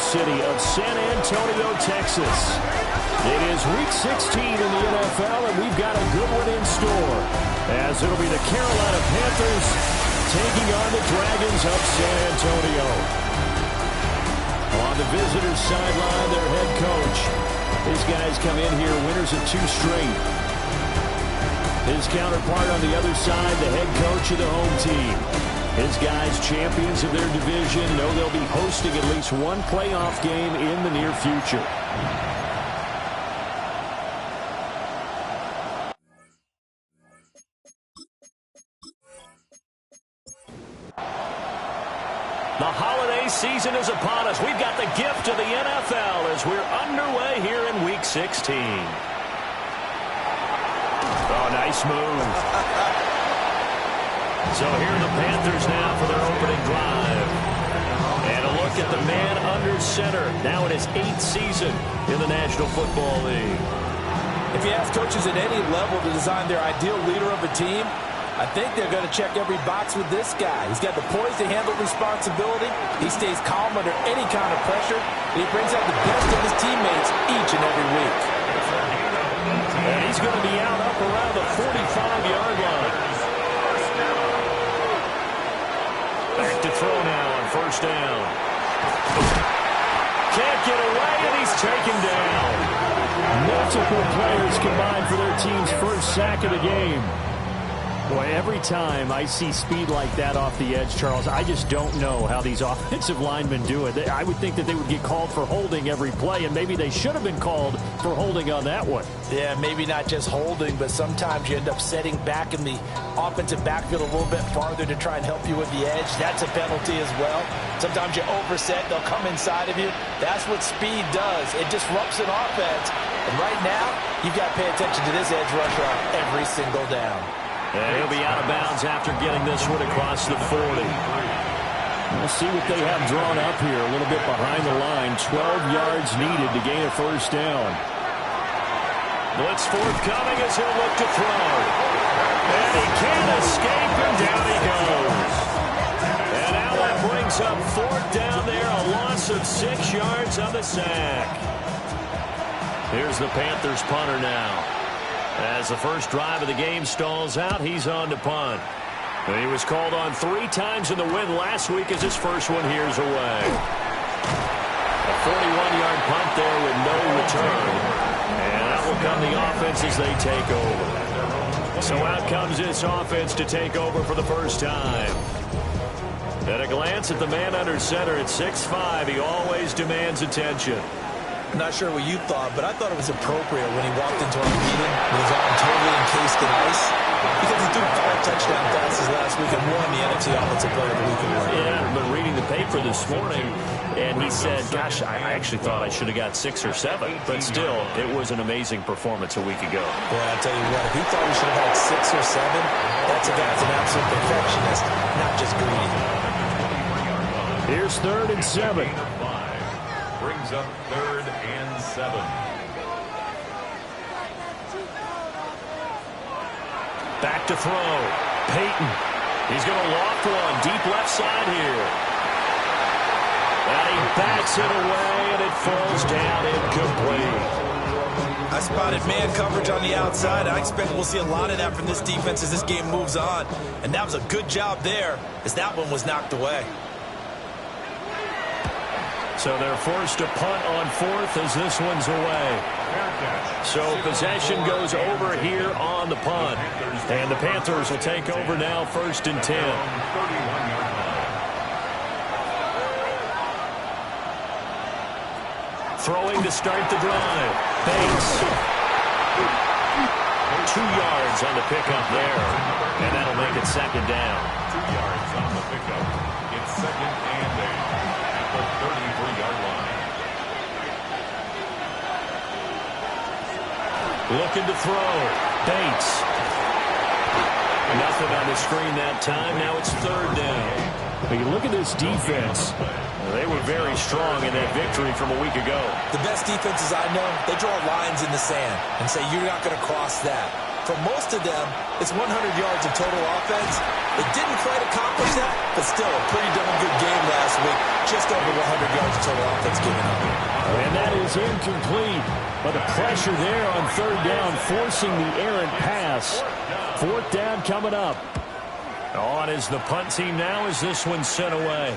city of San Antonio, Texas. It is Week 16 in the NFL, and we've got a good one in store, as it'll be the Carolina Panthers taking on the Dragons of San Antonio. On the visitors' sideline, their head coach. These guys come in here winners of 2 straight. His counterpart on the other side, the head coach of the home team. His guys, champions of their division, know they'll be hosting at least one playoff game in the near future. The holiday season is upon us. We've got the gift of the NFL as we're underway here in Week 16. Oh, nice move. So here are the Panthers now for their opening drive. And a look at the man under center, now in his 8th season in the National Football League. If you ask coaches at any level to design their ideal leader of a team, I think they're going to check every box with this guy. He's got the poise to handle responsibility. He stays calm under any kind of pressure. And he brings out the best of his teammates each and every week. And he's going to be out up around the 45-yard line. Back to throw now on first down. Can't get away, and he's taken down. Multiple players combined for their team's first sack of the game. Boy, every time I see speed like that off the edge, Charles, I just don't know how these offensive linemen do it. I would think that they would get called for holding every play, and maybe they should have been called for holding on that one. Yeah, maybe not just holding, but sometimes you end up setting back in the offensive backfield a little bit farther to try and help you with the edge. That's a penalty as well. Sometimes you overset, they'll come inside of you. That's what speed does. It disrupts an offense. And right now, you've got to pay attention to this edge rusher on every single down. And he'll be out of bounds after getting this one across the 40. We'll see what they have drawn up here. A little bit behind the line. 12 yards needed to gain a first down. Blitz forthcoming as he'll look to throw. And he can't escape, and down he goes. And now that brings up 4th down there. A loss of 6 yards on the sack. Here's the Panthers punter now. As the first drive of the game stalls out, he's on to punt. And he was called on 3 times in the win last week as his first one here's away. A 41-yard punt there with no return. And that will come the offense as they take over. So out comes this offense to take over for the first time. At a glance at the man under center at 6'5", he always demands attention. I'm not sure what you thought, but I thought it was appropriate when he walked into our meeting with his arm totally encased in ice, because he threw 5 touchdown passes last week and won the NFC Offensive Player of the Week award. Yeah, I've been reading the paper this morning, and he said, gosh, I actually thought I should have got 6 or 7, but still, it was an amazing performance a week ago. Boy, I'll tell you what, if he thought we should have had 6 or 7, that's a guy that's an absolute perfectionist, not just greedy. Here's 3rd and 7. Brings up 3rd and 7. Back to throw. Peyton. He's going to loft one. Deep left side here. And he backs it away, and it falls down incomplete. I spotted man coverage on the outside. I expect we'll see a lot of that from this defense as this game moves on. And that was a good job there, as that one was knocked away. So they're forced to punt on 4th as this one's away. So possession goes over here on the punt. And the Panthers will take over now 1st and 10. Throwing to start the drive. Bates. 2 yards on the pickup there. And that'll make it 2nd down. 2 yards on the pickup. It's 2nd and 8. 33-yard line. Looking to throw. Bates. Nothing on the screen that time. Now it's 3rd down. But you look at this defense. They were very strong in that victory from a week ago. The best defenses I know, they draw lines in the sand and say, you're not going to cross that. for most of them, it's 100 yards of total offense. It didn't quite accomplish that, but still a pretty darn good game last week. Just over 100 yards of total offense given up. And that is incomplete. But the pressure there on third down, forcing the errant pass. Fourth down coming up. On is the punt team now as this one's sent away.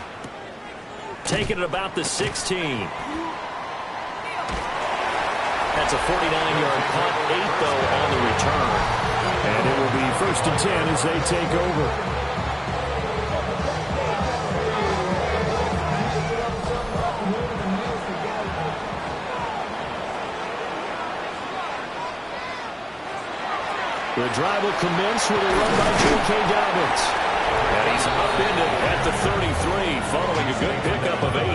Taking it about the 16. That's a 49-yard punt, 8 though on the return. And it will be 1st and 10 as they take over. The drive will commence with a run by J.K. Dobbins. And he's upended at the 33 following a good pickup of 8.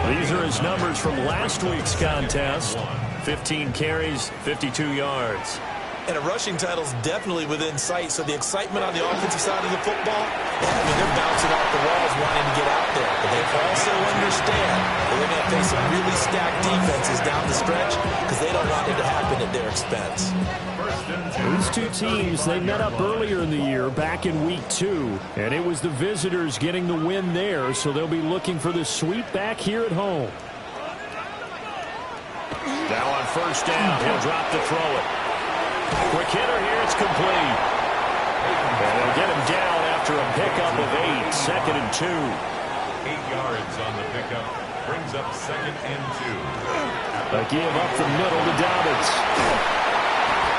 These are his numbers from last week's contest. 15 carries, 52 yards. And a rushing title's definitely within sight, so the excitement on the offensive side of the football, they're bouncing off the walls wanting to get out there. But they also understand that they're going to face some really stacked defenses down the stretch because they don't want it to happen at their expense. These two teams, they met up earlier in the year back in week 2, and it was the visitors getting the win there, so they'll be looking for the sweep back here at home. Now on 1st down, he'll drop to throw it. Quick hitter here, it's complete. And they'll get him down after a pickup of 8, 2nd and 2. 8 yards on the pickup, brings up 2nd and 2. A give up the middle to Dobbins.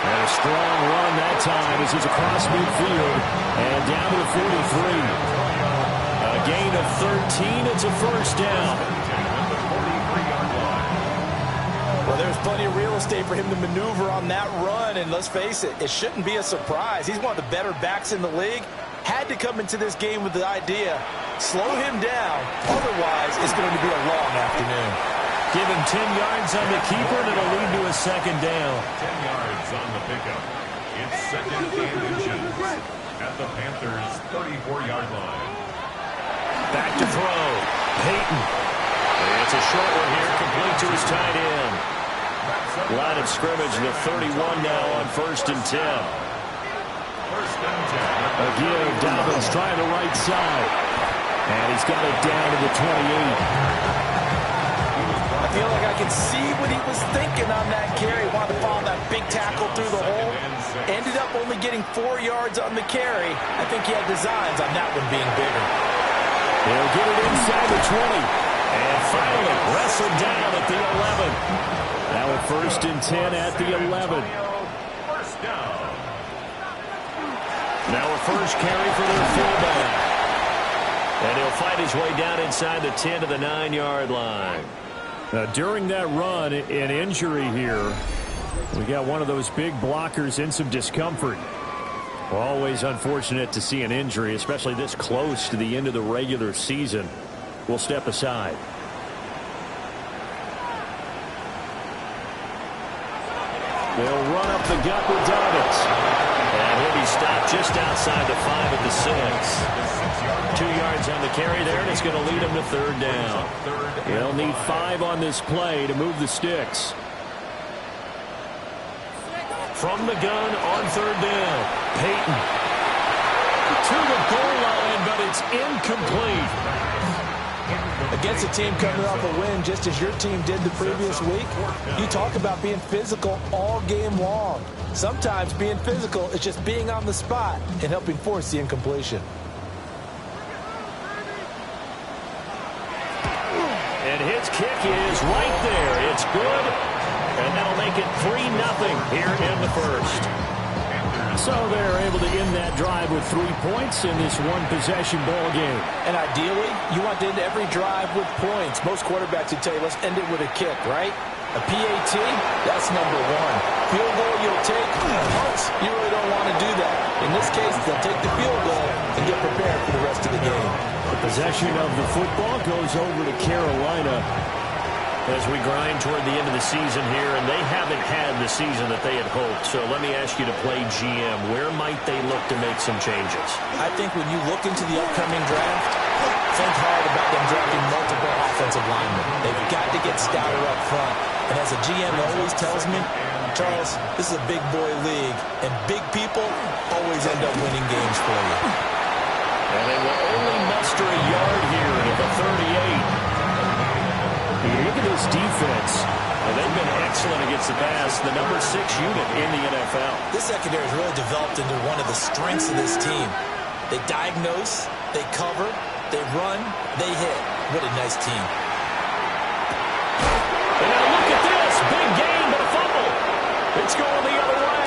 And a strong run that time as he's across midfield and down to the 43. A gain of 13, it's a 1st down. Well, there's plenty of real estate for him to maneuver on that run, and let's face it, it shouldn't be a surprise. He's one of the better backs in the league. Had to come into this game with the idea, slow him down, otherwise it's going to be a long afternoon. Give him 10 yards on the keeper, and it'll lead to a 2nd down. 10 yards on the pickup. It's 2nd and inches at the Panthers' 34-yard line. Back to throw. Peyton. It's a short one here, complete to his tight end. Line of scrimmage, the 31 now on 1st and 10. 1st and 10. A give, Dobbins trying the right side. And he's got it down to the 28. I feel like I can see what he was thinking on that carry. Wanted to follow that big tackle through the hole. Ended up only getting 4 yards on the carry. I think he had designs on that one being bigger. He'll get it inside the 20. And finally wrestled down at the 11. Now at 1st and 10 at the 11. 1st down. Now a first carry for their fullback. And he'll fight his way down inside the 10 to the 9-yard line. During that run, an injury here. We got one of those big blockers in some discomfort. Well, always unfortunate to see an injury, especially this close to the end of the regular season. We'll step aside. They'll run up the gut with Dobbins. And he'll be stopped just outside the 5 at the 6. 2 yards on the carry there, and it's going to lead him to 3rd down. They'll need 5 on this play to move the sticks. From the gun on 3rd down. Peyton. To the goal line, but it's incomplete. Against a team coming off a win just as your team did the previous week, you talk about being physical all game long. Sometimes being physical is just being on the spot and helping force the incompletion. And his kick is right there. It's good. And that'll make it 3-0 here in the 1st. So they're able to end that drive with 3 points in this one-possession ball game. And ideally, you want to end every drive with points. Most quarterbacks would tell you, let's end it with a kick, right? A PAT, that's number 1. Field goal, you'll take. Punts, you really don't want to do that. In this case, they'll take the field goal and get prepared for the rest of the game. The possession of the football goes over to Carolina as we grind toward the end of the season here, and they haven't had the season that they had hoped. So let me ask you to play GM. Where might they look to make some changes? I think when you look into the upcoming draft, think hard about them drafting multiple offensive linemen. They've got to get stouter up front. And as a GM always tells me, Charles, this is a big boy league, and big people always end up winning games for you. And they will only muster a yard here at the 38. Look at this defense. And they've been excellent against the pass, the number 6 unit in the NFL. This secondary has really developed into one of the strengths of this team. They diagnose, they cover, they run, they hit. What a nice team. And now look at this. Big gain, but a fumble. It's going the other way.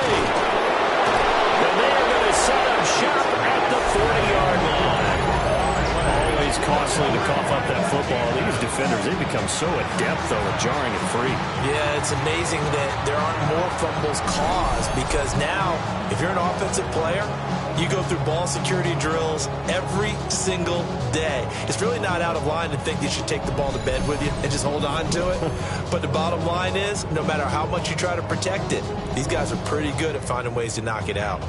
And they're going to set up shop at the 40-yard line. Always costly to cough up that football. These defenders, they become so adept, though, at jarring it free. Yeah, it's amazing that there aren't more fumbles caused, because now, if you're an offensive player, you go through ball security drills every single day. It's really not out of line to think you should take the ball to bed with you and just hold on to it. But the bottom line is, no matter how much you try to protect it, these guys are pretty good at finding ways to knock it out.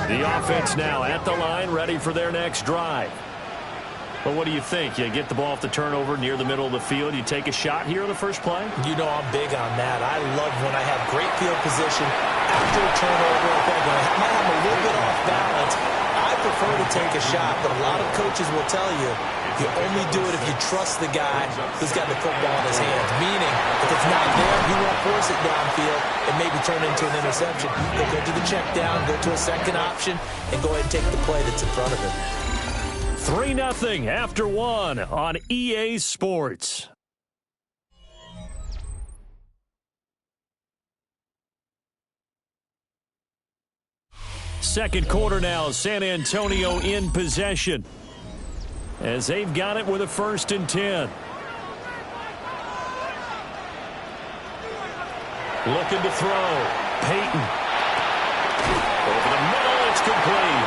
The offense now at the line, ready for their next drive. But what do you think? You get the ball off the turnover near the middle of the field. You take a shot here on the first play? You know I'm big on that. I love when I have great field position after a turnover. I might have a little bit off balance. I prefer to take a shot, but a lot of coaches will tell you only do it if you trust the guy who's got the football in his hands. Meaning, if it's not there, he won't force it downfield and maybe turn it into an interception. He'll go to the check down, go to a second option, and go ahead and take the play that's in front of him. 3-0 after 1 on EA Sports. Second quarter now, San Antonio in possession as they've got it with a 1st and 10. Looking to throw. Peyton. Over the middle, it's complete.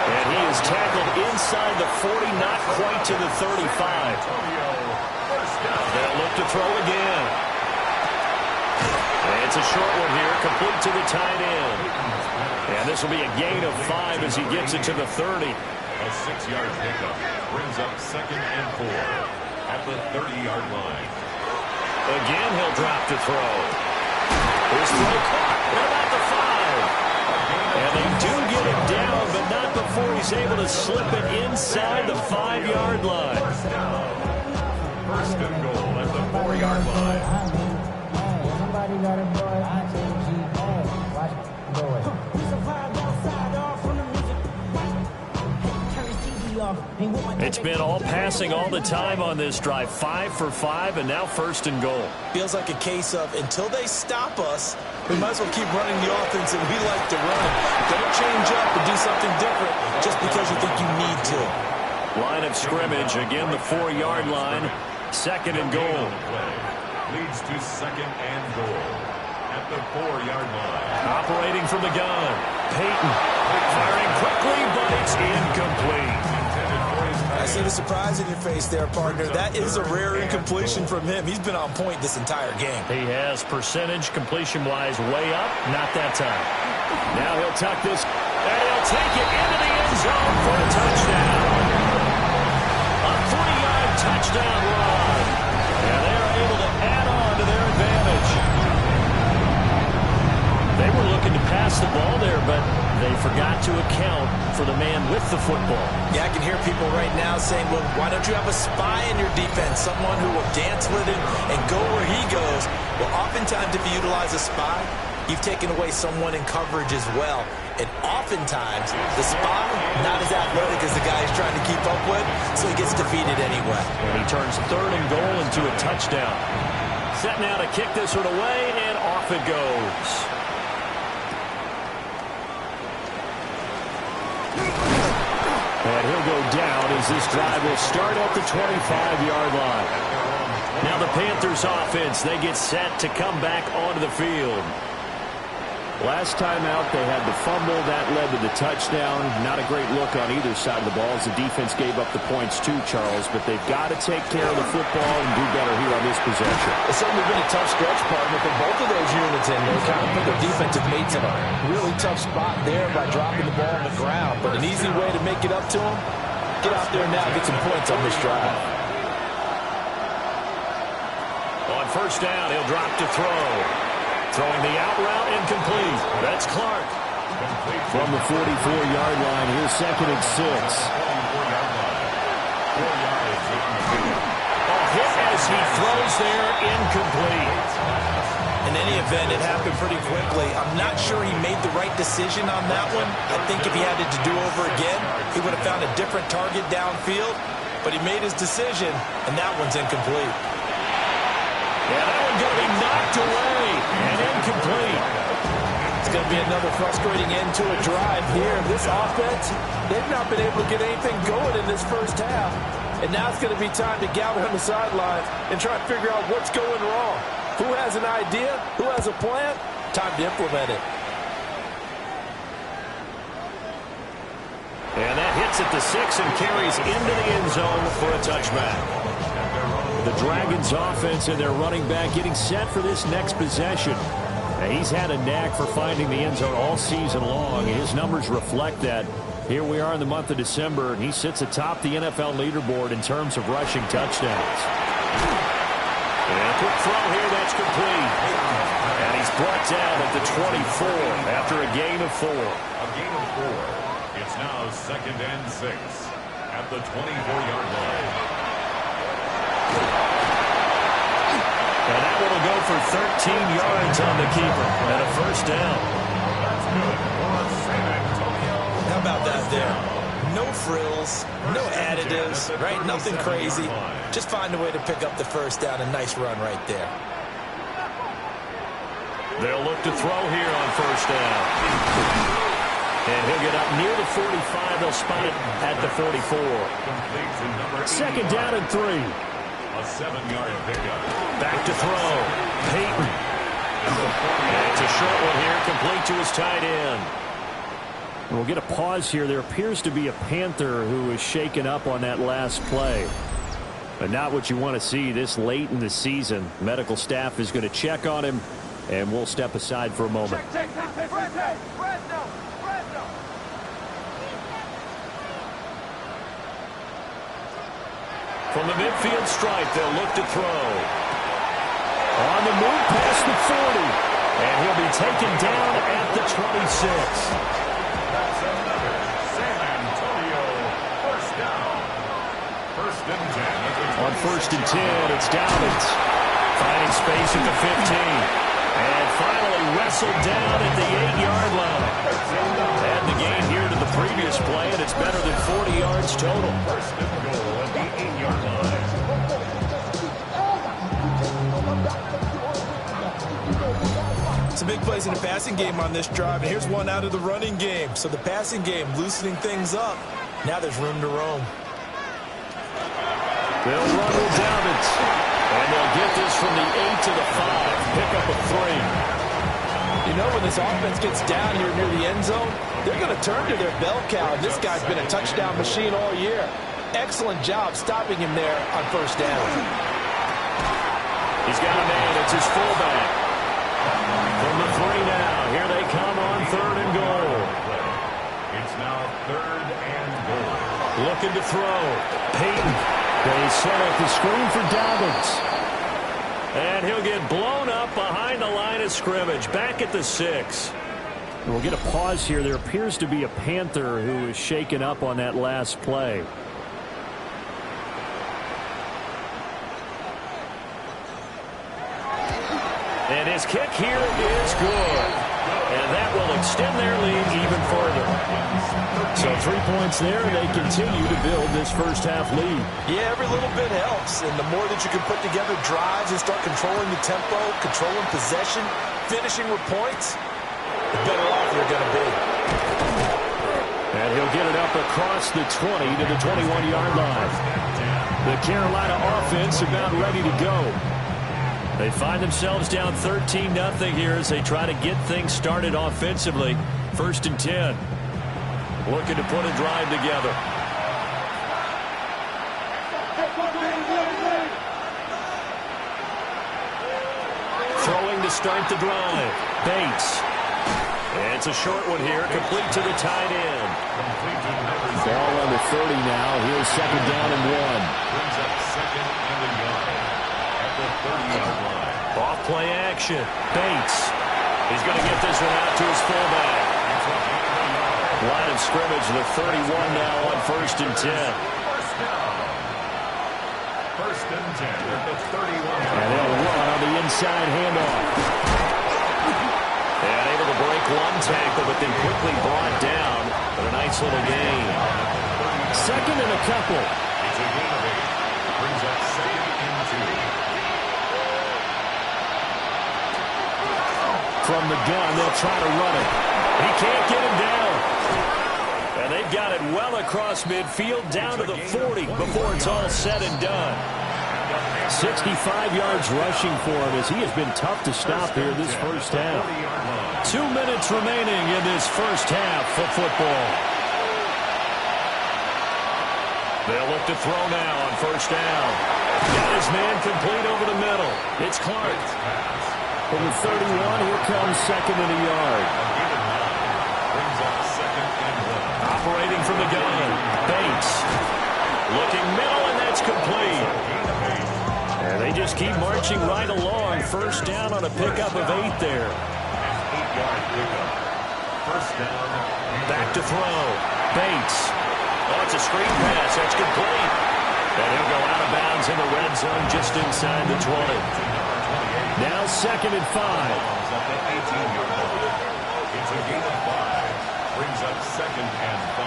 And he is tackled inside the 40, not quite to the 35. They'll look to throw again. And it's a short one here, complete to the tight end. And this will be a gain of 5 as he gets it to the 30. A 6-yard pickup brings up 2nd and 4 at the 30-yard line. Again, he'll drop to throw. Here's throw caught. What about the 5? And they do get it down, but not before he's able to slip it inside the 5-yard line. First and goal at the 4-yard line. Somebody got a boy. Watch it. Go away. It's been all passing all the time on this drive. 5 for 5, and now 1st and goal. Feels like a case of, until they stop us, we might as well keep running the offense that we like to run. Don't change up and do something different just because you think you need to. Line of scrimmage, again the 4-yard line. 2nd and goal. Leads to 2nd and goal at the 4-yard line. Operating from the gun. Peyton firing quickly, but it's incomplete. I see the surprise in your face there, partner. That is a rare incompletion from him. He's been on point this entire game. He has percentage completion-wise way up. Not that time. Now he'll tuck this, and he'll take it into the end zone for a touchdown. A 3-yard touchdown run. And they're able to add on to their advantage. They were looking to pass the ball there, but they forgot to account for the man with the football. Yeah, I can hear people right now saying, well, why don't you have a spy in your defense, someone who will dance with him and go where he goes? Well, oftentimes if you utilize a spy, you've taken away someone in coverage as well. And oftentimes, the spy, not as athletic as the guy he's trying to keep up with, so he gets defeated anyway. And he turns 3rd and goal into a touchdown. Set now to kick this one away, and off it goes. And he'll go down as this drive will start at the 25-yard line. Now the Panthers offense, they get set to come back onto the field. Last time out, they had the fumble. That led to the touchdown. Not a great look on either side of the ball as the defense gave up the points too, Charles. But they've got to take care of the football and do better here on this possession. It's certainly been a tough stretch, partner, for both of those units. And they kind of put their defensive mates in a really tough spot there by dropping the ball on the ground. But an easy way to make it up to them, get out there now and get some points on this drive. On first down, he'll drop to throw. Throwing the out route, incomplete. That's Clark. From the 44-yard line, here's 2nd and 6. A hit as he throws there, incomplete. In any event, it happened pretty quickly. I'm not sure he made the right decision on that one. I think if he had it to do over again, he would have found a different target downfield. But he made his decision, and that one's incomplete. Yeah, that one's going to be knocked away and incomplete. It's going to be another frustrating end to a drive here. This offense, they've not been able to get anything going in this first half. And now it's going to be time to gather on the sidelines and try to figure out what's going wrong. Who has an idea? Who has a plan? Time to implement it. And that hits at the 6 and carries into the end zone for a touchback. The Dragons offense and their running back getting set for this next possession. Now, he's had a knack for finding the end zone all season long. His numbers reflect that. Here we are in the month of December, and he sits atop the NFL leaderboard in terms of rushing touchdowns. And a quick throw here, that's complete. And he's brought down at the 24 after a gain of 4. A gain of 4. It's now 2nd and 6 at the 24-yard line. And that one will go for 13 yards on the keeper and a first down. That's good for San Antonio. How about that there? No frills, no additives, right? Nothing crazy. Just find a way to pick up the first down. A nice run right there. They'll look to throw here on first down. And he'll get up near the 45. They'll spot it at the 44. 2nd down and 3. A 7-yard pickup. Back to throw. Peyton. And it's a short one here, complete to his tight end. We'll get a pause here. There appears to be a Panther who is shaken up on that last play. But not what you want to see this late in the season. Medical staff is going to check on him, and we'll step aside for a moment. From the midfield stripe, they'll look to throw. On the move past the 40. And he'll be taken down at the 26. That's another San Antonio first down. 1st and 10. On 1st and 10, it's Dobbins. Finding space at the 15. And finally wrestled down at the 8-yard line. And the gain here to the previous play, and it's better than 40 yards total. 1st and goal at the 8-yard line. Some big plays in the passing game on this drive, and here's one out of the running game. So the passing game loosening things up. Now there's room to roam. They'll run with Dobbins. And they'll get this from the 8 to the 5. Pick up a 3. You know, when this offense gets down here near the end zone, they're going to turn to their bell cow. And this guy's been a touchdown machine all year. Excellent job stopping him there on first down. He's got a man. It's his fullback. From the 3 now. Here they come on 3rd and goal. It's now 3rd and goal. Looking to throw. Peyton. They set up the screen for Dobbins. And he'll get blown up behind the line of scrimmage. Back at the 6. And we'll get a pause here. There appears to be a Panther who is shaken up on that last play. And his kick here is good. And that will extend their lead even further. So 3 points there, and they continue to build this first half lead. Yeah, every little bit helps. And the more that you can put together drives and start controlling the tempo, controlling possession, finishing with points, the better off you're going to be. And he'll get it up across the 20 to the 21-yard line. The Carolina offense about ready to go. They find themselves down 13-0 here as they try to get things started offensively. 1st and 10. Looking to put a drive together. Throwing to start the drive. Bates. And it's a short one here, complete to the tight end. Ball under 30 now. Here's 2nd down and 1. Brings up 2nd and 1. At the 30-yard line. Off play action. Bates. He's going to get this one out to his fullback. Line of scrimmage, the 31 now on 1st and 10. First and 10 at the 31. And they'll run on the inside handoff. And able to break one tackle, but then quickly brought down. But a nice little gain. Second and a couple. It's a gain of 8. Brings up 2nd and 2. From the gun, they'll try to run it. He can't get him down. And they've got it well across midfield down to the 40 before it's all said and done. 65 yards rushing for him as he has been tough to stop here this first half. 2 minutes remaining in this first half of football. They'll look to throw now on 1st down. Got his man complete over the middle. It's Clark. From the 31, here comes 2nd and a yard. Brings up 2nd and 1. Operating from the gun. Bates. Looking middle, and that's complete. And they just keep marching right along. 1st down on a pickup of 8 there. 8-yard pickup. 1st down. Back to throw. Bates. Oh, it's a screen pass. That's complete. And he'll go out of bounds in the red zone just inside the 20. Now 2nd and 5. At the 18-yard line. It's a gain of 5. Brings up 2nd and 5.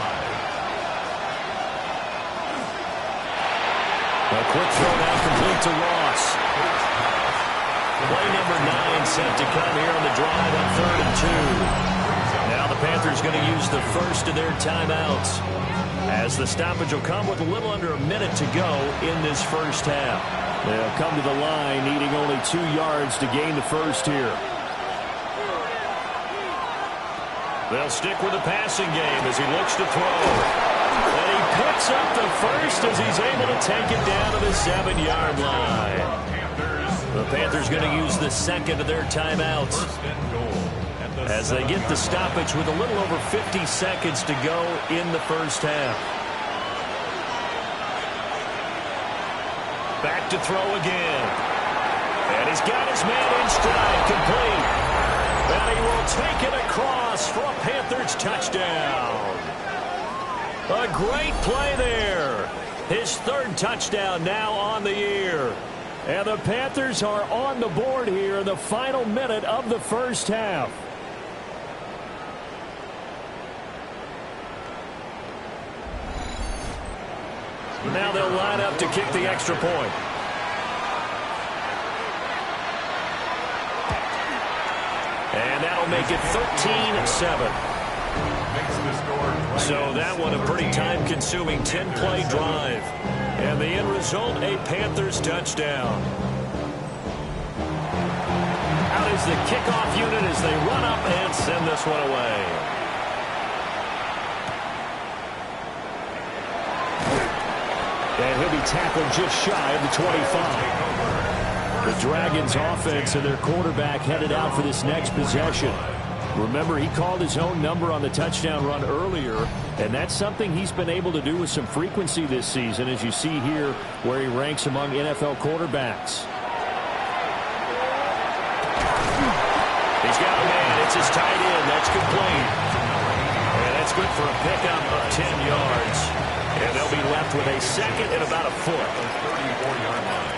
A quick throw now complete to Ross. Play number 9 set to come here on the drive on 3rd and 2. Now the Panthers going to use the first of their timeouts, as the stoppage will come with a little under a minute to go in this first half. They'll come to the line needing only 2 yards to gain the first here. They'll stick with the passing game as he looks to throw. And he picks up the first as he's able to take it down to the 7-yard line. The Panthers going to use the second of their timeouts as they get the stoppage with a little over 50 seconds to go in the first half. Back to throw again. And he's got his man in stride, complete. And he will take it across for a Panthers touchdown. A great play there. His 3rd touchdown now on the year. And the Panthers are on the board here in the final minute of the first half. Now they'll line up to kick the extra point. And that'll make it 13-7. So that one a pretty time-consuming 10-play drive. And the end result, a Panthers touchdown. Out is the kickoff unit as they run up and send this one away. And he'll be tackled just shy of the 25. The Dragons offense and their quarterback headed out for this next possession. Remember, he called his own number on the touchdown run earlier, and that's something he's been able to do with some frequency this season, as you see here where he ranks among NFL quarterbacks. He's got a man. It's his tight end. That's complete. And that's good for a pickup of 10 yards. And they'll be left with a second and about a foot. 34-yard line.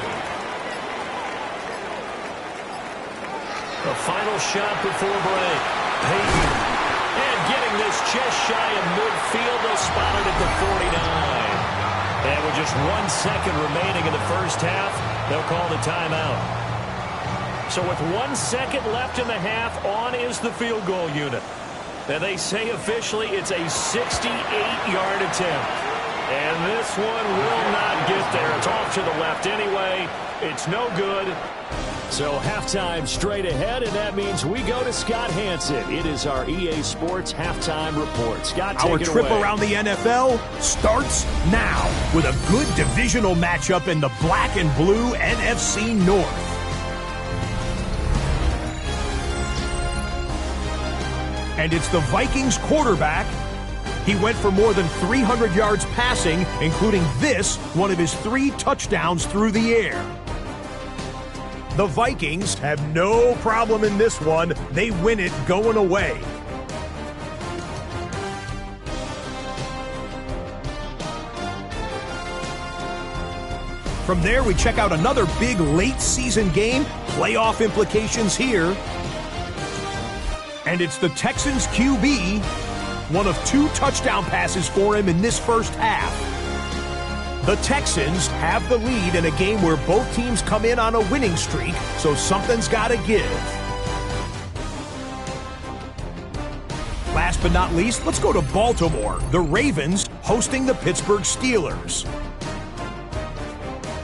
The final shot before break. Payton. And getting this just shy of midfield. They'll spot it at the 49. And with just 1 second remaining in the first half, they'll call the timeout. So with 1 second left in the half, on is the field goal unit. And they say officially it's a 68-yard attempt. And this one will not get there. It's off to the left anyway. It's no good. So halftime straight ahead, and that means we go to Scott Hansen. It is our EA Sports halftime report. Scott, take it away. Our trip around the NFL starts now with a good divisional matchup in the black and blue NFC North. And it's the Vikings quarterback. He went for more than 300 yards passing, including this, one of his 3 touchdowns through the air. The Vikings have no problem in this one. They win it going away. From there, we check out another big late-season game. Playoff implications here. And it's the Texans QB. One of 2 touchdown passes for him in this first half. The Texans have the lead in a game where both teams come in on a winning streak, so something's got to give. Last but not least, let's go to Baltimore. The Ravens hosting the Pittsburgh Steelers.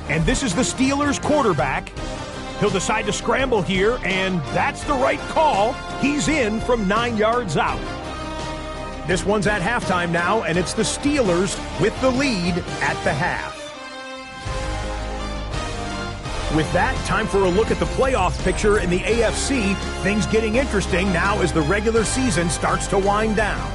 And this is the Steelers quarterback. He'll decide to scramble here, and that's the right call. He's in from 9 yards out. This one's at halftime now, and it's the Steelers with the lead at the half. With that, time for a look at the playoff picture in the AFC. Things getting interesting now as the regular season starts to wind down.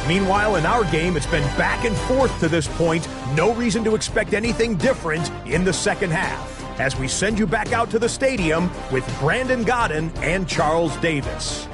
Meanwhile, in our game, it's been back and forth to this point. No reason to expect anything different in the second half, as we send you back out to the stadium with Brandon Godden and Charles Davis.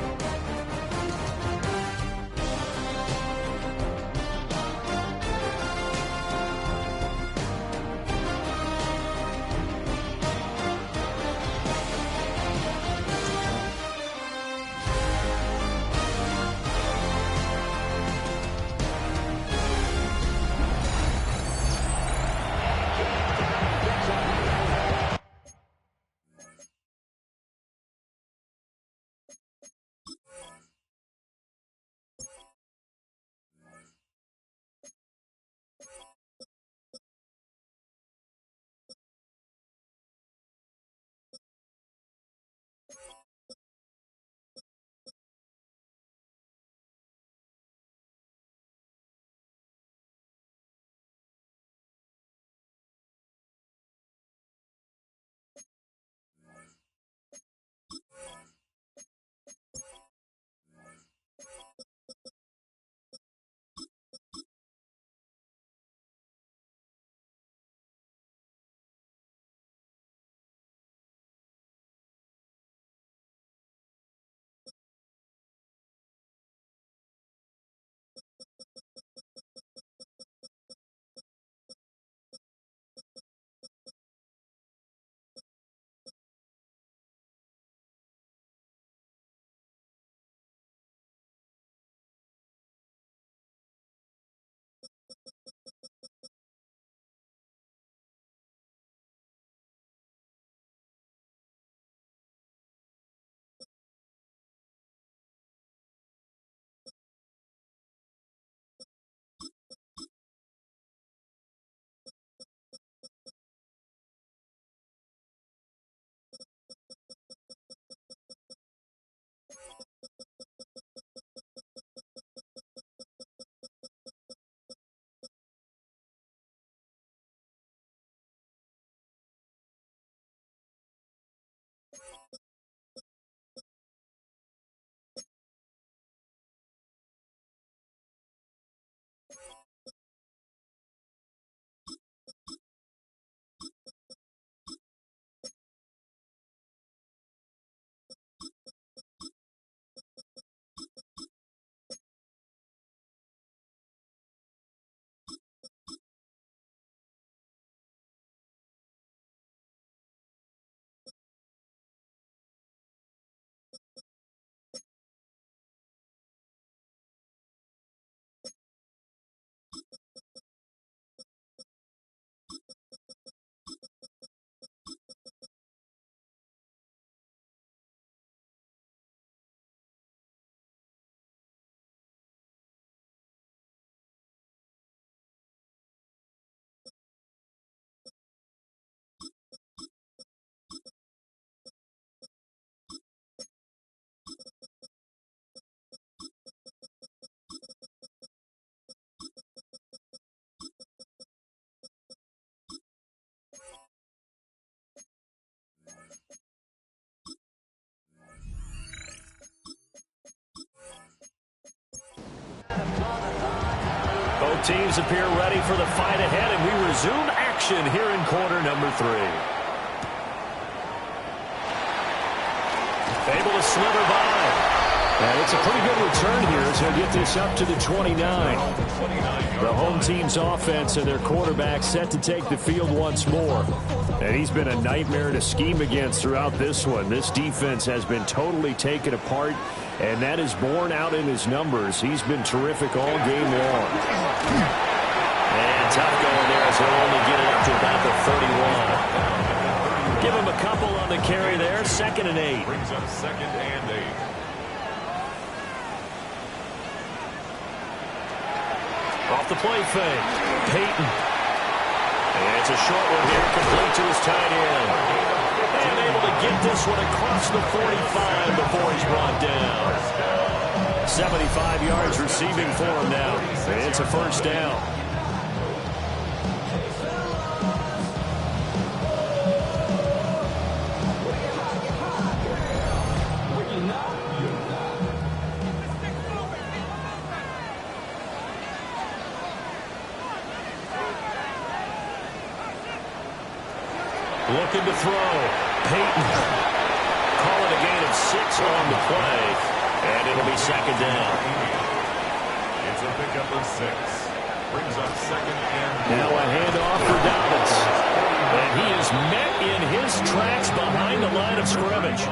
Both teams appear ready for the fight ahead, and we resume action here in quarter number 3. Able to slither by. And it's a pretty good return here as he'll get this up to the 29. The home team's offense and their quarterback set to take the field once more. And he's been a nightmare to scheme against throughout this one. This defense has been totally taken apart, and that is borne out in his numbers. He's been terrific all game long. And tough going there as he'll only get it up to about the 31. Give him a couple on the carry there. 2nd and 8. Brings up 2nd and 8. Off the play fake. Peyton. And it's a short one here, complete to his tight end. And able to get this one across the 45 before he's brought down. 75 yards receiving for him now. And it's a first down. Looking to throw. Peyton. Call it a gain of 6 on the play. And it'll be 2nd down. It's a pickup of 6. Brings up 2nd and 4. Now a handoff for Dobbins. And he is met in his tracks behind the line of scrimmage.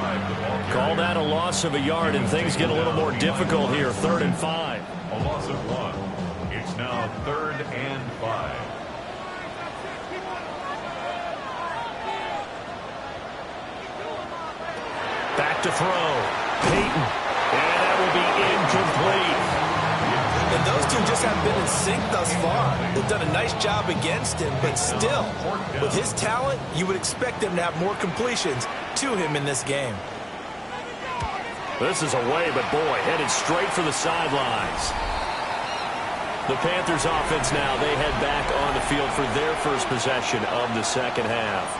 Call that a loss of a yard, and things get a little more difficult here. 3rd and 5. A loss of 1. It's now 3rd and 5. Back to throw. Peyton. And that will be incomplete. And those two just haven't been in sync thus far. They've done a nice job against him, but still, with his talent, you would expect them to have more completions to him in this game. This is away, but boy, headed straight for the sidelines. The Panthers offense now, they head back on the field for their first possession of the second half.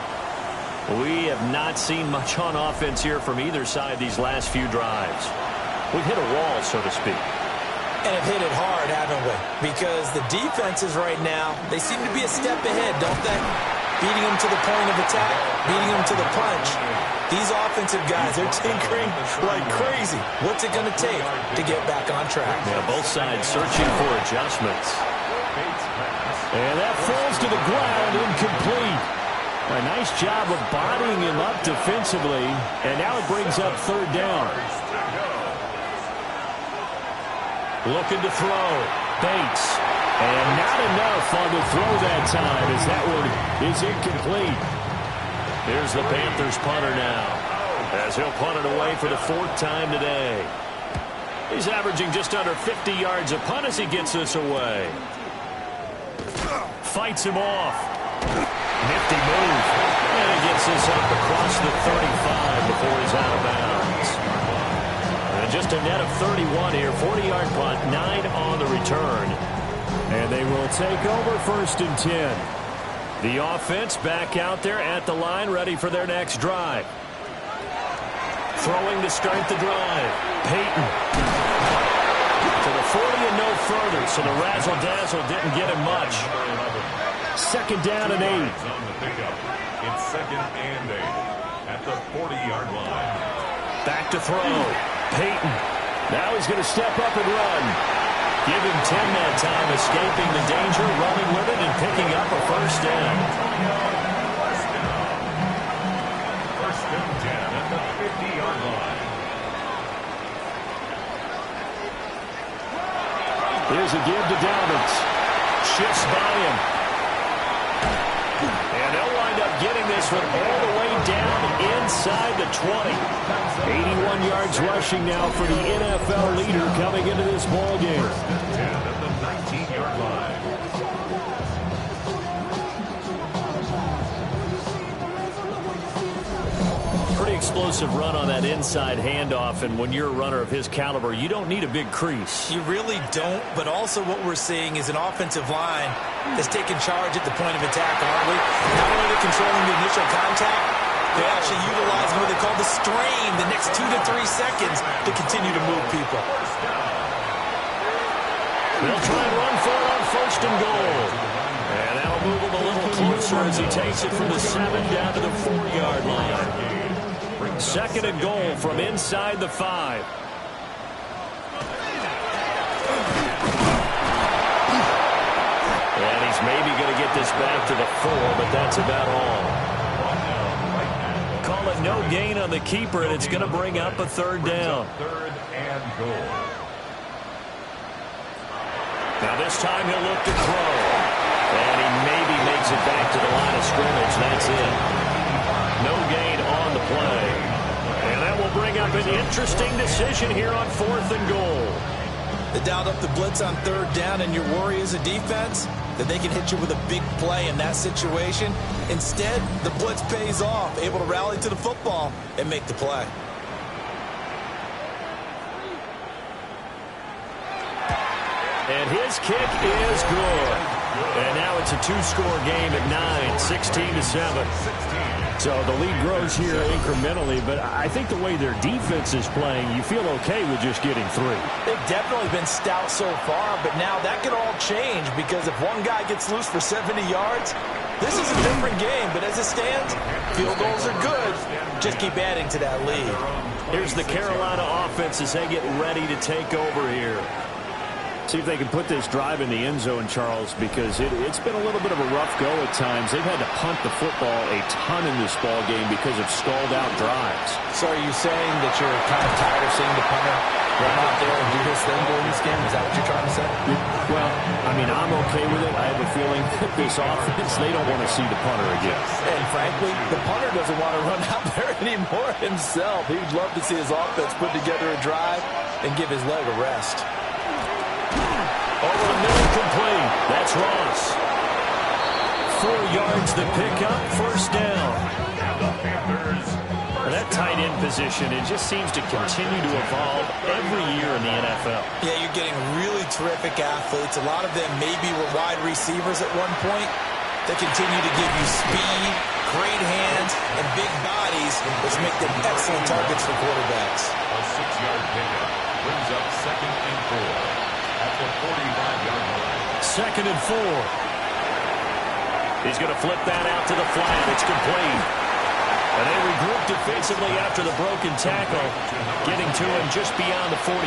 We have not seen much on offense here from either side these last few drives. We've hit a wall, so to speak. And have hit it hard, haven't we? Because the defenses right now, they seem to be a step ahead, don't they? Beating them to the point of attack, beating them to the punch. These offensive guys, they're tinkering like crazy. What's it going to take to get back on track? Yeah, both sides searching for adjustments. And that falls to the ground, incomplete. A nice job of bodying him up defensively, and now it brings up 3rd down. Looking to throw. Bates. And not enough on the throw that time as that one is incomplete. Here's the Panthers punter now, as he'll punt it away for the 4th time today. He's averaging just under 50 yards a punt as he gets this away. Fights him off. Nifty move. And he gets this up across the 35 before he's out of bounds. And just a net of 31 here. 40-yard punt, 9 on the return. And they will take over 1st and 10. The offense back out there at the line, ready for their next drive. Throwing to start the drive. Peyton. To the 40 and no further, so the razzle-dazzle didn't get him much. 2nd down and 8. On the pickup. It's 2nd and 8 at the 40-yard line. Back to throw. Peyton. Now he's going to step up and run. Give him 10 that time, escaping the danger, running with it, and picking up a 1st down. 1st and 10 at the 50-yard line. Here's a give to Dobbins. Shifts by him. And they'll wind up getting this one all the way down inside the 20. 81 yards rushing now for the NFL leader coming into this ball game. 10 at the 19-yard line. Pretty explosive run on that inside handoff, and when you're a runner of his caliber, you don't need a big crease. You really don't, but also what we're seeing is an offensive line that's taking charge at the point of attack, aren't we? Not only are they controlling the initial contact, they're actually utilizing what they call the strain, the next 2 to 3 seconds to continue to move people. They'll try and run for it on 1st and goal. And that'll move him a little closer as he takes it from the 7 down to the 4-yard line. Second and goal from inside the 5. And he's maybe going to get this back to the 4, but that's about all. Call it no gain on the keeper, and it's going to bring up a third down. Third and goal. Now this time he'll look to throw. And he maybe makes it back to the line of scrimmage. That's it. No gain on the play. And that will bring up an interesting decision here on 4th and goal. They dialed up the blitz on third down, and your worry as a defense that they can hit you with a big play in that situation. Instead, the blitz pays off, able to rally to the football and make the play. And his kick is good. And now it's a 2-score game at 9, 16-7. So the lead grows here incrementally, but I think the way their defense is playing, you feel okay with just getting 3. They've definitely been stout so far, but now that could all change because if one guy gets loose for 70 yards, this is a different game. But as it stands, field goals are good. Just keep adding to that lead. Here's the Carolina offense as they get ready to take over here. See if they can put this drive in the end zone, Charles, because it's been a little bit of a rough go at times. They've had to punt the football a ton in this ball game because of stalled-out drives. So are you saying that you're kind of tired of seeing the punter run out there and do his thing during this game? Is that what you're trying to say? Well, I mean, I'm okay with it. I have a feeling that this offense, they don't want to see the punter again. And frankly, the punter doesn't want to run out there anymore himself. He'd love to see his offense put together a drive and give his leg a rest. Over the middle, complete. That's Ross. 4 yards the pickup, first down. And that tight end position, it just seems to continue to evolve every year in the NFL. Yeah, you're getting really terrific athletes. A lot of them maybe were wide receivers at one point. They continue to give you speed, great hands, and big bodies, which make them excellent targets for quarterbacks. A 6-yard pickup brings up 2nd and 4. At the 45-yard line. 2nd and 4. He's going to flip that out to the flat. It's complete. And they regroup defensively after the broken tackle, getting to him just beyond the 45.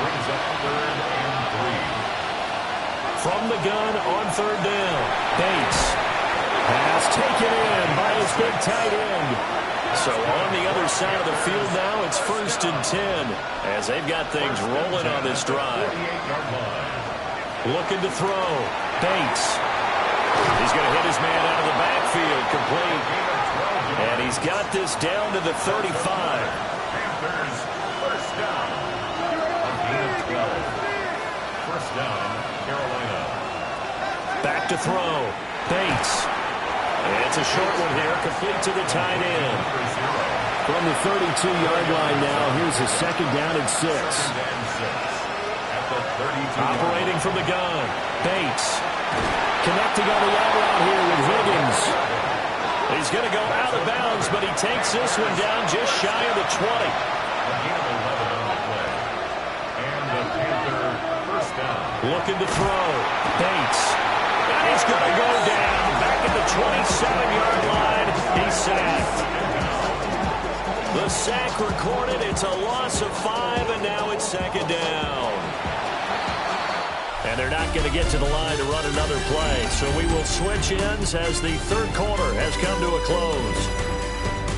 Brings up 3rd and 3. From the gun on 3rd down. Bates. Pass taken in by his big tight end. So on the other side of the field now, it's 1st and 10 as they've got things rolling on this drive. Looking to throw. Bates. He's going to hit his man out of the backfield, complete. And he's got this down to the 35. Panthers, first down. A gain of 12. First down, Carolina. Back to throw. Bates. It's a short one here, complete to the tight end. From the 32-yard line now, here's a 2nd down and 6. Operating from the gun. Bates. Connecting on the out route here with Higgins. He's going to go out of bounds, but he takes this one down just shy of the 20. And the Panther first down. Looking to throw. Bates. And he's going to go down back at the 27-yard line. He's sacked. The sack recorded. It's a loss of 5, and now it's 2nd down. And they're not going to get to the line to run another play. So we will switch ends as the 3rd quarter has come to a close.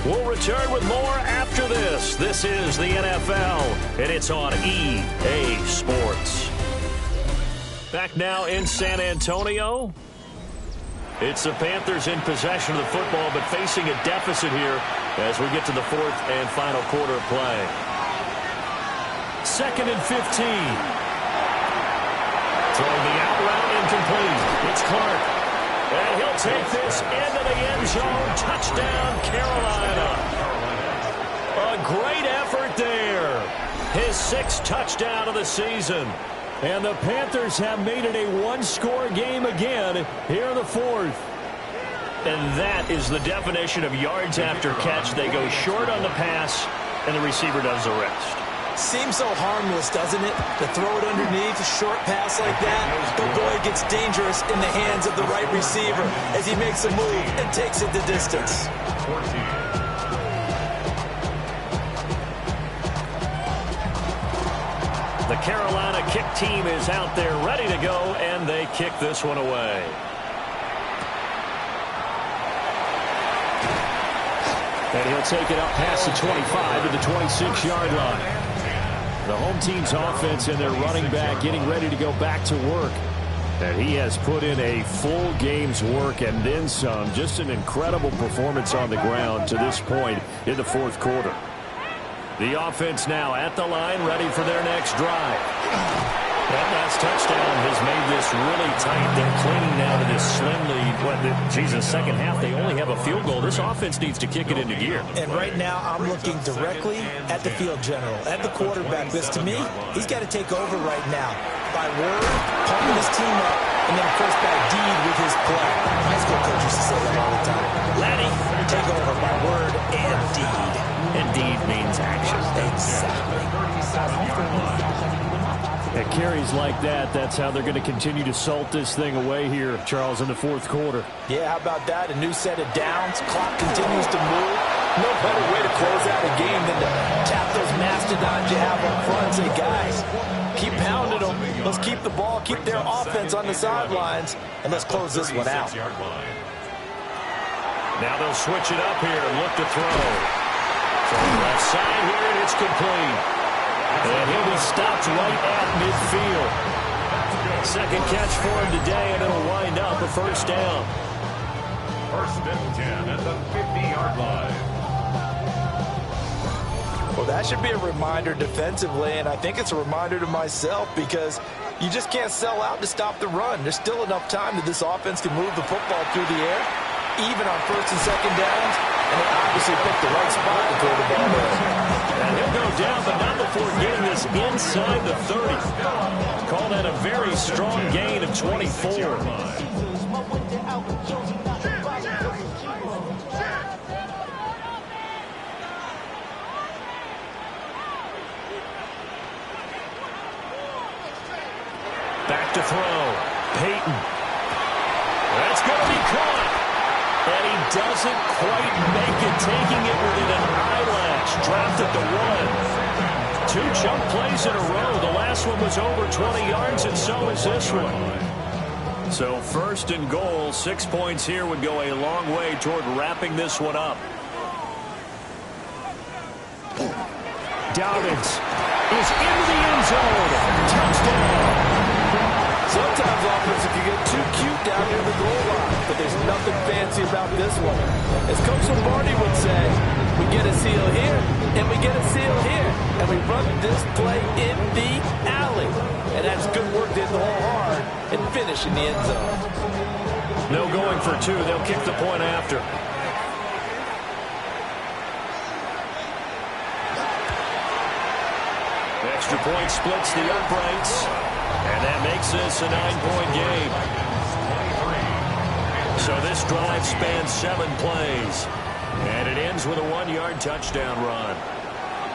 We'll return with more after this. This is the NFL, and it's on EA Sports. Back now in San Antonio. It's the Panthers in possession of the football, but facing a deficit here as we get to the 4th and final quarter of play. 2nd and 15. Throwing the out route incomplete. It's Clark. And he'll take this into the end zone. Touchdown, Carolina. A great effort there. His 6th touchdown of the season. And the Panthers have made it a 1-score game again here in the 4th. And that is the definition of yards after catch. They go short on the pass, and the receiver does the rest. Seems so harmless, doesn't it? To throw it underneath, a short pass like that. But boy, it gets dangerous in the hands of the right receiver as he makes a move and takes it the distance. 14. The Carolina kick team is out there ready to go, and they kick this one away. And he'll take it up past the 25 to the 26-yard line. The home team's offense and their running back getting ready to go back to work. And he has put in a full game's work and then some. Just an incredible performance on the ground to this point in the fourth quarter. The offense now at the line, ready for their next drive. That last touchdown has made this really tight. They're clinging now to this slim lead. Second half, they only have a field goal. This offense needs to kick it into gear. And right now, I'm looking directly at the field general, at the quarterback. This, to me, he's got to take over right now. By word, pumping his team up, and then, of course, by deed with his play. High school coaches used to say that all the time. Laddie, take over by word and deed. And deed means action. Exactly. At carries like that, that's how they're going to continue to salt this thing away here, Charles, in the fourth quarter. Yeah, how about that? A new set of downs. Clock continues to move. No better way to close out a game than to tap those mastodons you have up front and say, guys, keep pounding them. Let's keep the ball, keep their offense on the sidelines, and let's close this one out. Now they'll switch it up here and look to throw. From the left side here, and it's complete. And he'll be stopped right at midfield. Second catch for him today, and it'll wind up a first down. First and 10 at the 50-yard line. Well, that should be a reminder defensively, and I think it's a reminder to myself because you just can't sell out to stop the run. There's still enough time that this offense can move the football through the air, even on first and second downs, and they obviously picked the right spot to throw the ball there. And he'll go down, but not before getting this inside the 30. Call that a very strong gain of 24. Back to throw. Peyton. That's going to be caught. And he doesn't quite make it, taking it within an eyelash. Dropped at the 1. Two chunk plays in a row. The last one was over 20 yards, and so is this one. So first and goal, 6 points here would go a long way toward wrapping this one up. Dobbins is into the end zone. Touchdown. Sometimes offensive can get too cute down near the goal line, but there's nothing fancy about this one. As Coach Lombardi would say, we get a seal here, and we get a seal here, and we run this play in the alley. And that's good work to hit the hole hard and finish in the end zone. No going for two. They'll kick the point after. Extra point splits the uprights. And that makes this a 9-point game. So this drive spans 7 plays. And it ends with a 1-yard touchdown run.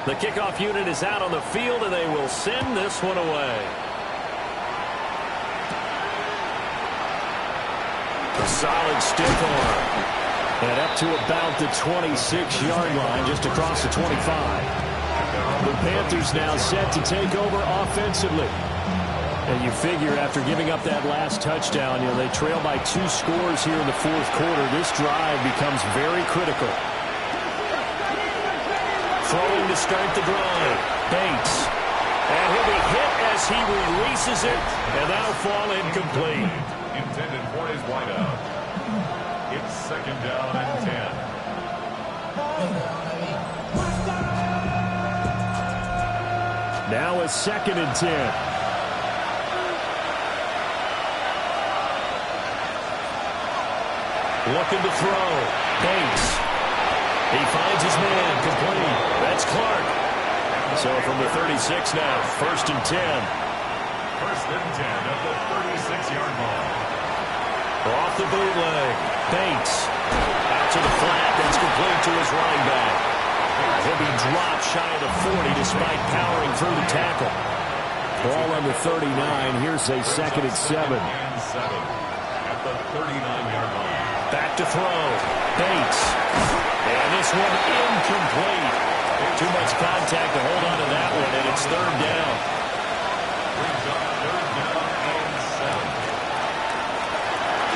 The kickoff unit is out on the field, and they will send this one away. A solid stiff arm. And up to about the 26-yard line, just across the 25. The Panthers now set to take over offensively. And you figure after giving up that last touchdown, they trail by 2 scores here in the fourth quarter. This drive becomes very critical. Throwing to start the drive. Bates. And he'll be hit as he releases it, and that'll fall incomplete. Intended for his wideout. It's second down and 10. Now a second and 10. Looking to throw. Bates. He finds his man. Complete. That's Clark. So from the 36 now, first and 10. First and 10 at the 36-yard line. Off the bootleg. Bates. Out to the flat. That's complete to his running back. He'll be dropped shy of the 40 despite powering through the tackle. Ball on the 39. Here's a second and 7. At the 39-yard line. Back to throw. Bates. And this one incomplete. Too much contact to hold on to that one, and it's third down.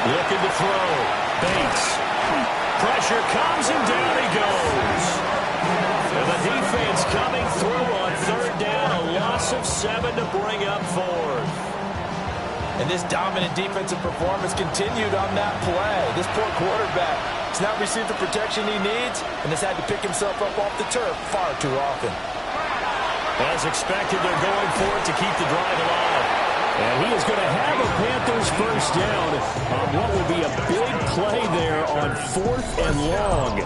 Looking to throw. Bates. Pressure comes and down he goes. And the defense coming through on third down. A loss of 7 to bring up fourth. And this dominant defensive performance continued on that play. This poor quarterback has not received the protection he needs and has had to pick himself up off the turf far too often. As expected, they're going for it to keep the drive alive. And he is going to have a Panthers first down on what will be a big play there on 4th and long.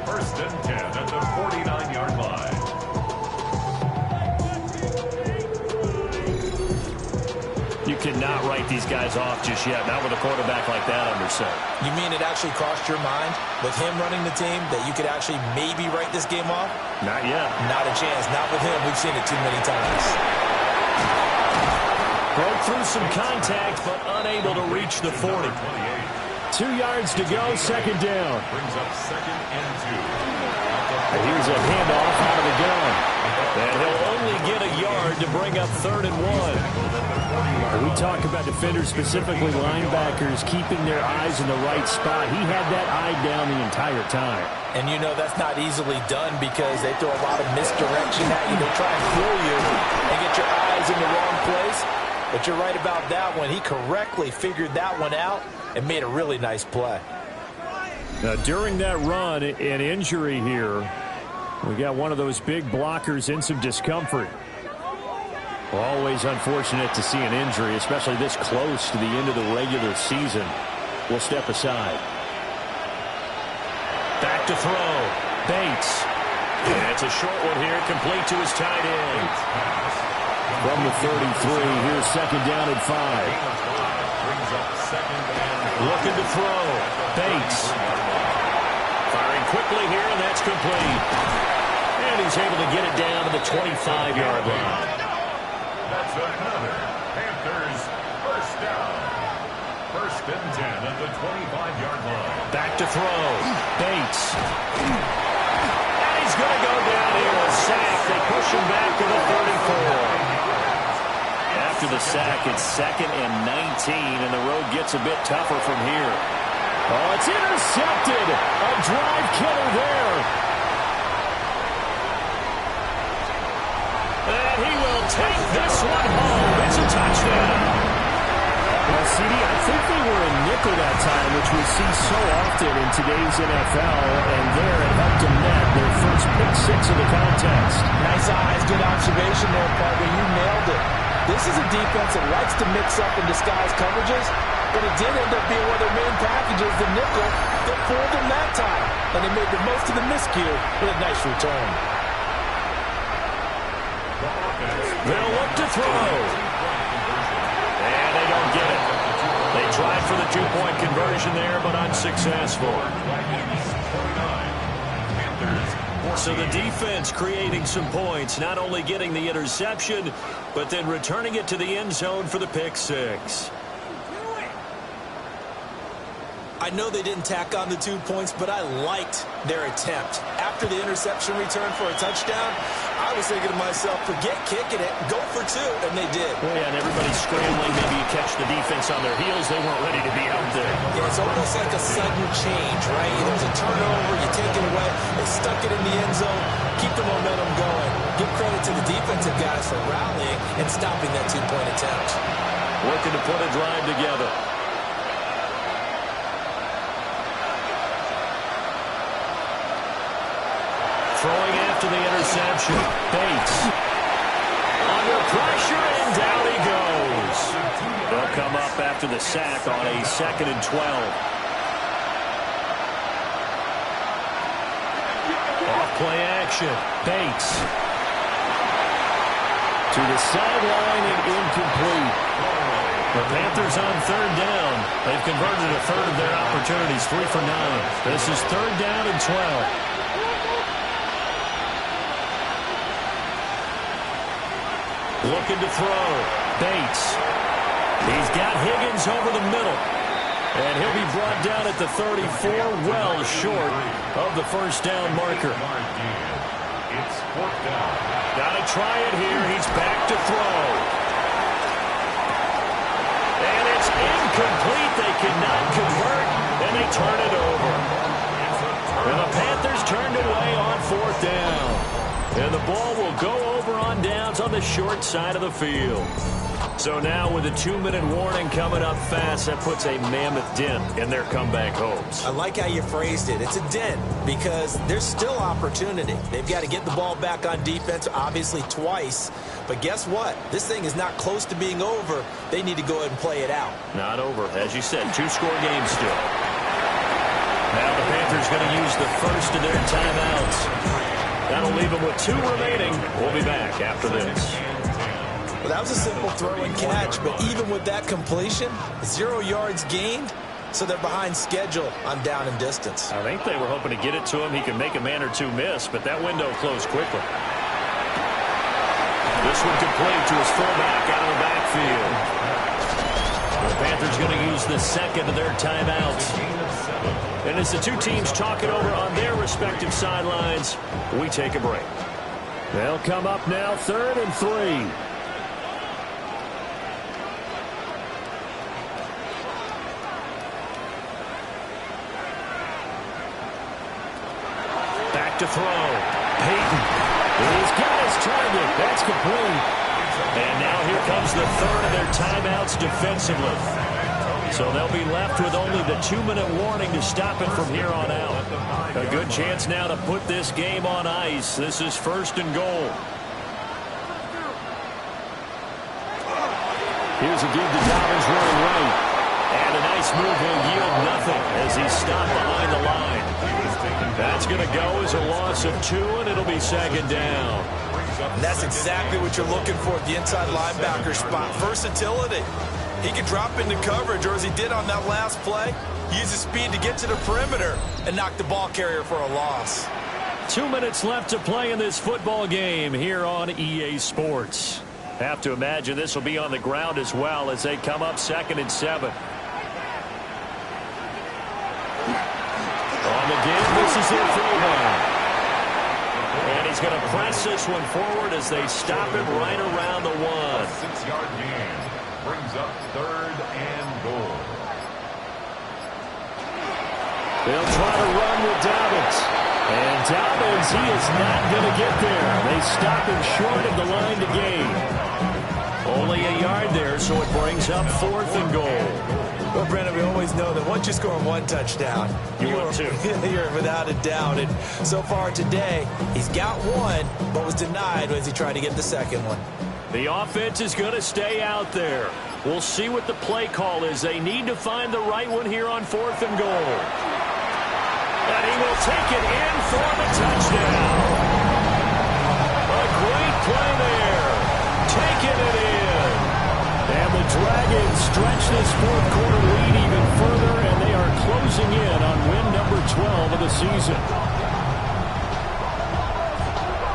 First and 10 at the 49-yard line. You cannot write these guys off just yet, not with a quarterback like that under center. You mean it actually crossed your mind with him running the team that you could actually maybe write this game off? Not yet. Not a chance. Not with him. We've seen it too many times. Broke through some contact, but unable to reach the 40. 2 yards to go, second down. Brings up second and 2. Here's a handoff out of the gun. And he'll only get a yard to bring up 3rd and 1. We talk about defenders, specifically linebackers, keeping their eyes in the right spot. He had that eye down the entire time. And you know that's not easily done because they throw a lot of misdirection at you. They try and fool you and get your eyes in the wrong place. But you're right about that one. He correctly figured that one out and made a really nice play. Now, during that run, an injury here. We got one of those big blockers in some discomfort. Well, always unfortunate to see an injury, especially this close to the end of the regular season. We'll step aside. Back to throw. Bates. And it's a short one here, complete to his tight end. From the 33, here's second down and 5. Brings up second and Looking to throw. Bates. Firing quickly here, and that's complete. And he's able to get it down to the 25-yard line. that's another Panthers first down. First and 10 at the 25-yard line. Back to throw. Bates. And he's going to go down here. A sack. They push him back to the 34. After the sack, it's second and 19, and the road gets a bit tougher from here. Oh, it's intercepted. A drive killer there. And he will take this one home. It's a touchdown. Well, CD, I think they were in nickel that time, which we see so often in today's NFL, and there it helped them net their first pick 6 of the contest. Nice eyes, good observation there, partner. You nailed it. This is a defense that likes to mix up and disguise coverages, but it did end up being one of their main packages, the nickel, that fooled them that time. And they made the most of the miscue with a nice return. They'll look to throw. And they don't get it. They tried for the two-point conversion there, but unsuccessful. So the defense creating some points, not only getting the interception, but then returning it to the end zone for the pick 6. I know they didn't tack on the 2 points, but I liked their attempt. After the interception return for a touchdown, I was thinking to myself, forget kicking it, go for 2, and they did. Well, yeah, and everybody's scrambling. Maybe you catch the defense on their heels. They weren't ready to be out there. Yeah, it's almost like a sudden change, right? There's a turnover, you take it away, they stuck it in the end zone, keep the momentum going. Give credit to the defensive guys for rallying and stopping that 2-point attempt. Looking to put a drive together. Throwing after the interception. Bates. Under pressure, and down he goes. They'll come up after the sack on a 2nd and 12. Off play action. Bates. To the sideline and incomplete. The Panthers on 3rd down. They've converted a third of their opportunities, 3 for 9. This is 3rd down and 12. Looking to throw. Bates. He's got Higgins over the middle. And he'll be brought down at the 34, well short of the first down marker. It's 4th down. Got to try it here. He's back to throw. And it's incomplete. They cannot convert, and they turn it over. And the Panthers turned away on 4th down. And the ball will go over on downs on the short side of the field. So now with a 2-minute warning coming up fast, that puts a mammoth dent in their comeback hopes. I like how you phrased it. It's a dent because there's still opportunity. They've got to get the ball back on defense, obviously twice. But guess what? This thing is not close to being over. They need to go ahead and play it out. Not over. As you said, 2-score game still. Now the Panthers going to use the first of their timeouts. That'll leave them with 2 remaining. We'll be back after this. Well, that was a simple throw and catch, but even with that completion, 0 yards gained, so they're behind schedule on down and distance. I think they were hoping to get it to him. He can make a man or two miss, but that window closed quickly. This one complete to his fullback out of the backfield. The Panthers going to use the second of their timeouts. And as the two teams talk it over on their respective sidelines, we take a break. They'll come up now, 3rd and 3. To throw. Peyton. He's got his target. That's complete. And now here comes the 3rd of their timeouts defensively. So they'll be left with only the 2-minute warning to stop it from here on out. A good chance now to put this game on ice. This is 1st and goal. Here's a give to Dobbins running right. And a nice move will yield nothing as he's stopped behind the line. That's going to go as a loss of 2, and it'll be 2nd down. And that's exactly what you're looking for at the inside linebacker spot. Versatility. He can drop into coverage, or as he did on that last play, use his speed to get to the perimeter and knock the ball carrier for a loss. 2 minutes left to play in this football game here on EA Sports. Have to imagine this will be on the ground as well as they come up 2nd and 7. On the give, this is their throwdown. And he's going to press this one forward as they stop him right around the 1. 6-yard gain brings up 3rd and goal. They'll try to run with Dobbins. And Dobbins, he is not going to get there. They stop him short of the line to gain. Only a yard there, so it brings up 4th and goal. Well, Brendan, we always know that once you score 1 touchdown, you're without a doubt. And so far today, he's got 1, but was denied as he tried to get the 2nd one. The offense is going to stay out there. We'll see what the play call is. They need to find the right one here on 4th and goal. And he will take it in for the touchdown. A great play there. Taking it in. And the Dragons stretch this 4th quarter lead even further, and they are closing in on win number 12 of the season.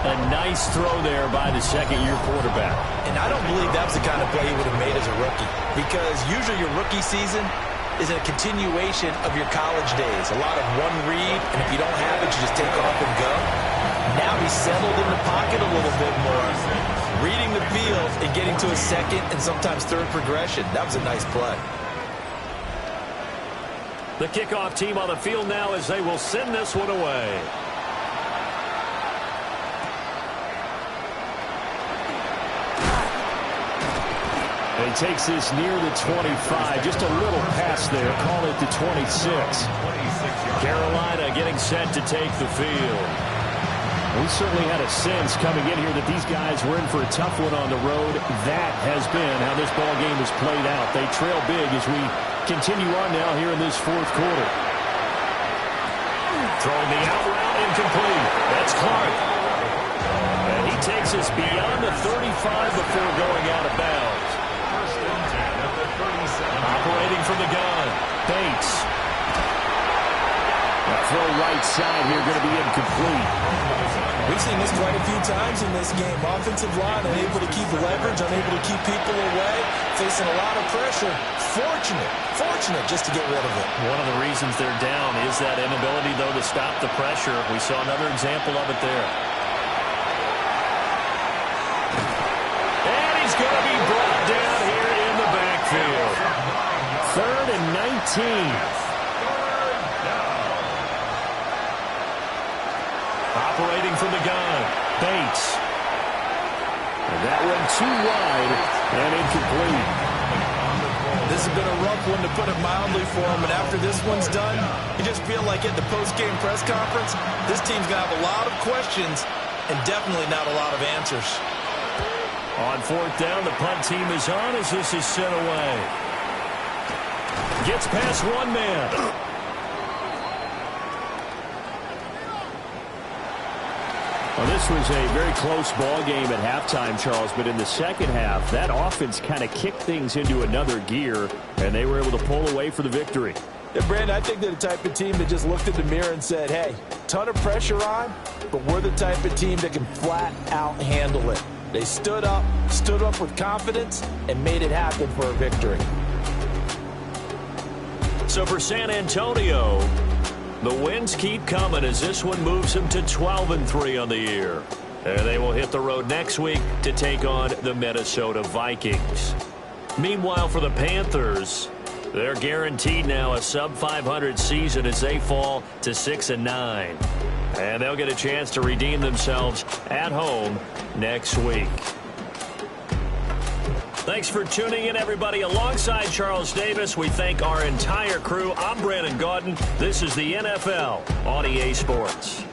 A nice throw there by the 2nd-year quarterback. And I don't believe that was the kind of play he would have made as a rookie, because usually your rookie season is a continuation of your college days. A lot of one read, and if you don't have it, you just take off and go. Now he's settled in the pocket a little bit more, reading the field and getting to a 2nd and sometimes 3rd progression. That was a nice play. The kickoff team on the field now as they will send this one away. He takes this near the 25. Just a little pass there. Call it the 26. Carolina getting set to take the field. We certainly had a sense coming in here that these guys were in for a tough one on the road. That has been how this ball game has played out. They trail big as we continue on now here in this 4th quarter. Throwing the out route incomplete. That's Clark. And he takes us beyond the 35 before going out of bounds. Operating from the gun. Bates. A throw right side here going to be incomplete. We've seen this quite a few times in this game. Offensive line unable to keep leverage, unable to keep people away, facing a lot of pressure. Fortunate just to get rid of it. One of the reasons they're down is that inability, though, to stop the pressure. We saw another example of it there. And he's going to be brought down here in the backfield. Operating from the gun, Bates. And that one too wide and incomplete. This has been a rough one, to put it mildly, for him. And after this one's done, you just feel like at the post-game press conference, this team's going to have a lot of questions and definitely not a lot of answers. On fourth down, the punt team is on as this is sent away. Gets past one man. Well, this was a very close ball game at halftime, Charles, but in the second half, that offense kind of kicked things into another gear, and they were able to pull away for the victory. Yeah, Brandon, I think they're the type of team that just looked in the mirror and said, hey, ton of pressure on, but we're the type of team that can flat out handle it. They stood up with confidence, and made it happen for a victory. So for San Antonio, the wins keep coming as this one moves them to 12-3 on the year. And they will hit the road next week to take on the Minnesota Vikings. Meanwhile, for the Panthers, they're guaranteed now a sub-500 season as they fall to 6-9. And they'll get a chance to redeem themselves at home next week. Thanks for tuning in, everybody. Alongside Charles Davis, we thank our entire crew. I'm Brandon Gaudin. This is the NFL on EA Sports.